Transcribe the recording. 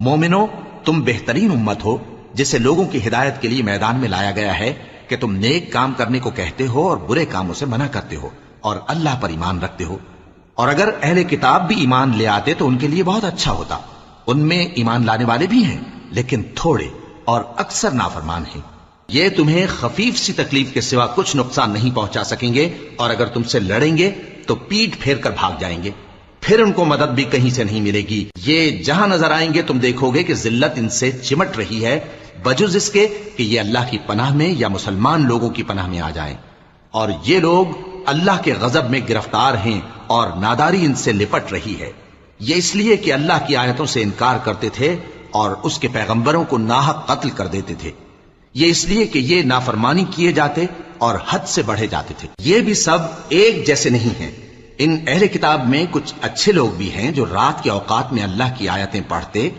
مومنو، تم بہترین امت ہو جسے لوگوں کی ہدایت کے لیے میدان میں لایا گیا ہے کہ تم نیک کام کرنے کو کہتے ہو اور برے کاموں سے منع کرتے ہو اور اللہ پر ایمان رکھتے ہو۔ اور اگر اہل کتاب بھی ایمان لے آتے تو ان کے لیے بہت اچھا ہوتا۔ ان میں ایمان لانے والے بھی ہیں لیکن تھوڑے اور اکثر نافرمان ہیں۔ یہ تمہیں خفیف سی تکلیف کے سوا کچھ نقصان نہیں پہنچا سکیں گے، اور اگر تم سے لڑیں گے تو پیٹ پھیر کر بھاگ جائیں گے، پھر ان کو مدد بھی کہیں سے نہیں ملے گی۔ یہ جہاں نظر آئیں گے تم دیکھو گے کہ ذلت ان سے چمٹ رہی ہے، بجز اس کے کہ یہ اللہ کی پناہ میں یا مسلمان لوگوں کی پناہ میں آ جائیں، اور یہ لوگ اللہ کے غضب میں گرفتار ہیں اور ناداری ان سے لپٹ رہی ہے۔ یہ اس لیے کہ اللہ کی آیتوں سے انکار کرتے تھے اور اس کے پیغمبروں کو ناحق قتل کر دیتے تھے۔ یہ اس لیے کہ یہ نافرمانی کیے جاتے اور حد سے بڑھے جاتے تھے۔ یہ بھی سب ایک جیسے نہیں ہیں۔ ان اہل کتاب میں کچھ اچھے لوگ بھی ہیں جو رات کے اوقات میں اللہ کی آیتیں پڑھتے